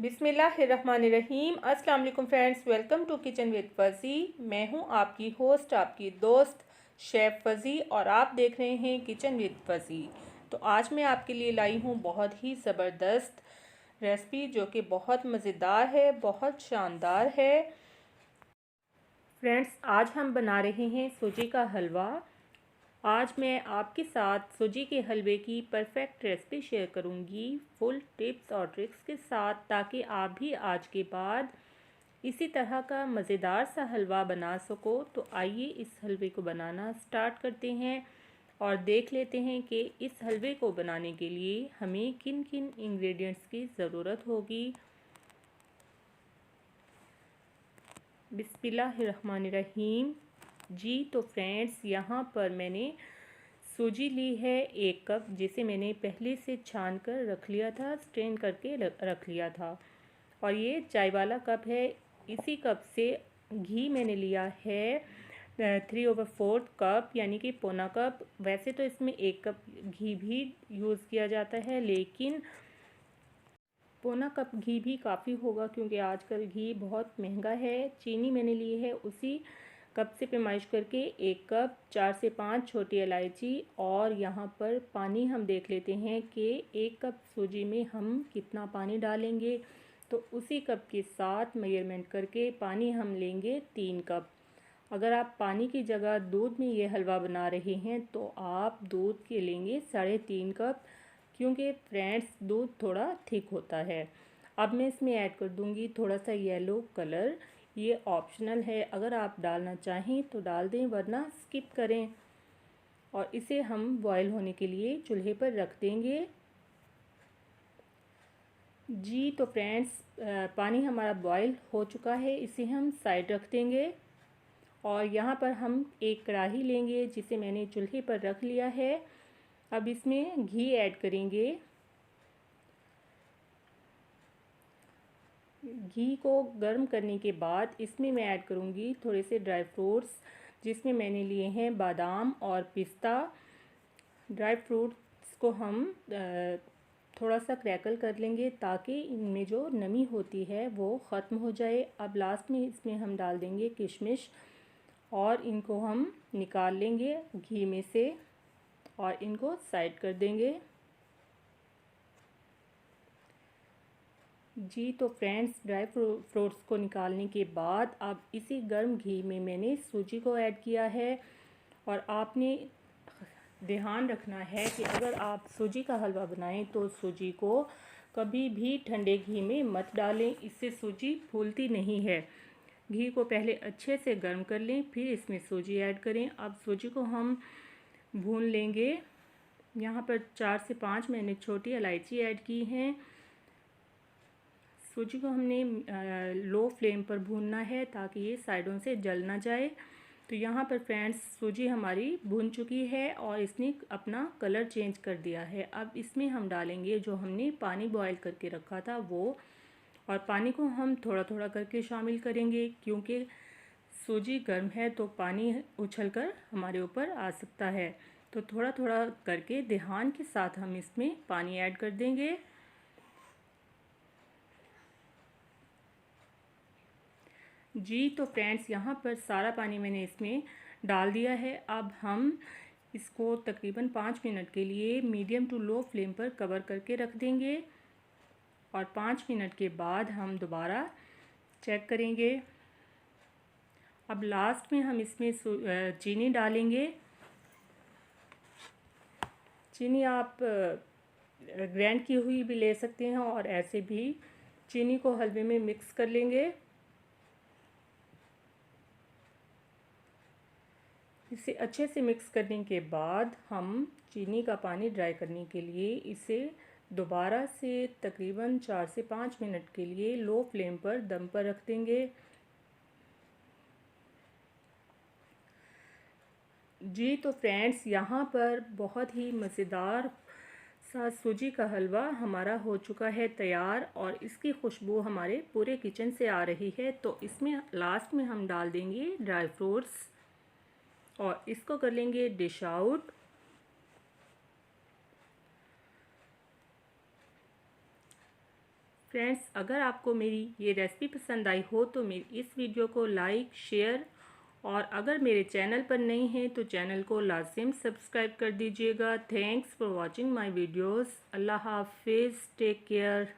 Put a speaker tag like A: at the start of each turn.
A: बिस्मिल्लाहिर्रहमानिर्रहीम। अस्सलाम वालेकुम friends, welcome to kitchen with Fazi. मैं हूं आपकी होस्ट, आपकी दोस्त शेफ़ फ़ज़ी और आप देख रहे हैं किचन विद फ़ज़ी। तो आज मैं आपके लिए लाई हूं बहुत ही ज़बरदस्त रेसिपी जो कि बहुत मज़ेदार है, बहुत शानदार है। फ्रेंड्स, आज हम बना रहे हैं सूजी का हलवा। आज मैं आपके साथ सूजी के हलवे की परफेक्ट रेसिपी शेयर करूंगी, फुल टिप्स और ट्रिक्स के साथ, ताकि आप भी आज के बाद इसी तरह का मज़ेदार सा हलवा बना सको। तो आइए इस हलवे को बनाना स्टार्ट करते हैं और देख लेते हैं कि इस हलवे को बनाने के लिए हमें किन किन इंग्रेडिएंट्स की ज़रूरत होगी। बिस्मिल्लाहिर्रहमानिर्रहीम। जी तो फ्रेंड्स, यहाँ पर मैंने सूजी ली है 1 कप, जिसे मैंने पहले से छान कर रख लिया था, स्ट्रेन करके रख लिया था। और ये चाय वाला कप है। इसी कप से घी मैंने लिया है 3/4 कप, यानी कि पौना कप। वैसे तो इसमें 1 कप घी भी यूज़ किया जाता है, लेकिन पौना कप घी भी काफ़ी होगा क्योंकि आजकल घी बहुत महंगा है। चीनी मैंने ली है उसी कप से पैमाइश करके 1 कप, 4 से 5 छोटी इलायची। और यहाँ पर पानी हम देख लेते हैं कि 1 कप सूजी में हम कितना पानी डालेंगे। तो उसी कप के साथ मेजरमेंट करके पानी हम लेंगे 3 कप। अगर आप पानी की जगह दूध में ये हलवा बना रहे हैं तो आप दूध के लेंगे 3.5 कप, क्योंकि फ्रेंड्स दूध थोड़ा थिक होता है। अब मैं इसमें ऐड कर दूंगी थोड़ा सा येलो कलर। ये ऑप्शनल है, अगर आप डालना चाहें तो डाल दें, वरना स्किप करें। और इसे हम बॉयल होने के लिए चूल्हे पर रख देंगे। जी तो फ्रेंड्स, पानी हमारा बॉयल हो चुका है, इसे हम साइड रख देंगे। और यहाँ पर हम एक कढ़ाई लेंगे जिसे मैंने चूल्हे पर रख लिया है। अब इसमें घी ऐड करेंगे। घी को गर्म करने के बाद इसमें मैं ऐड करूँगी थोड़े से ड्राई फ्रूट्स, जिसमें मैंने लिए हैं बादाम और पिस्ता। ड्राई फ्रूट्स को हम थोड़ा सा क्रैकल कर लेंगे ताकि इनमें जो नमी होती है वो ख़त्म हो जाए। अब लास्ट में इसमें हम डाल देंगे किशमिश और इनको हम निकाल लेंगे घी में से और इनको साइड कर देंगे। जी तो फ्रेंड्स, ड्राई फ्रूट्स को निकालने के बाद अब इसी गर्म घी में मैंने सूजी को ऐड किया है। और आपने ध्यान रखना है कि अगर आप सूजी का हलवा बनाएं तो सूजी को कभी भी ठंडे घी में मत डालें, इससे सूजी फूलती नहीं है। घी को पहले अच्छे से गर्म कर लें, फिर इसमें सूजी ऐड करें। अब सूजी को हम भून लेंगे। यहाँ पर 4 से 5 मैंने छोटी इलायची ऐड की हैं। सूजी को हमने लो फ्लेम पर भूनना है ताकि ये साइडों से जल ना जाए। तो यहाँ पर फ्रेंड्स, सूजी हमारी भून चुकी है और इसने अपना कलर चेंज कर दिया है। अब इसमें हम डालेंगे जो हमने पानी बॉयल करके रखा था वो, और पानी को हम थोड़ा थोड़ा करके शामिल करेंगे, क्योंकि सूजी गर्म है तो पानी उछलकर हमारे ऊपर आ सकता है। तो थोड़ा थोड़ा करके ध्यान के साथ हम इसमें पानी ऐड कर देंगे। जी तो फ्रेंड्स, यहाँ पर सारा पानी मैंने इसमें डाल दिया है। अब हम इसको तकरीबन 5 मिनट के लिए मीडियम टू लो फ्लेम पर कवर करके रख देंगे। और 5 मिनट के बाद हम दोबारा चेक करेंगे। अब लास्ट में हम इसमें चीनी डालेंगे। चीनी आप ग्राइंड की हुई भी ले सकते हैं और ऐसे भी चीनी को हलवे में मिक्स कर लेंगे। इसे अच्छे से मिक्स करने के बाद हम चीनी का पानी ड्राई करने के लिए इसे दोबारा से तकरीबन 4 से 5 मिनट के लिए लो फ्लेम पर दम पर रख देंगे। जी तो फ्रेंड्स, यहाँ पर बहुत ही मज़ेदार सा सूजी का हलवा हमारा हो चुका है तैयार और इसकी खुशबू हमारे पूरे किचन से आ रही है। तो इसमें लास्ट में हम डाल देंगे ड्राई फ्रूट्स और इसको कर लेंगे डिश आउट। फ्रेंड्स, अगर आपको मेरी ये रेसिपी पसंद आई हो तो मेरी इस वीडियो को लाइक, शेयर और अगर मेरे चैनल पर नए हैं तो चैनल को लाजिम सब्सक्राइब कर दीजिएगा। Thanks for watching my videos. अल्लाह हाफिज़, टेक केयर।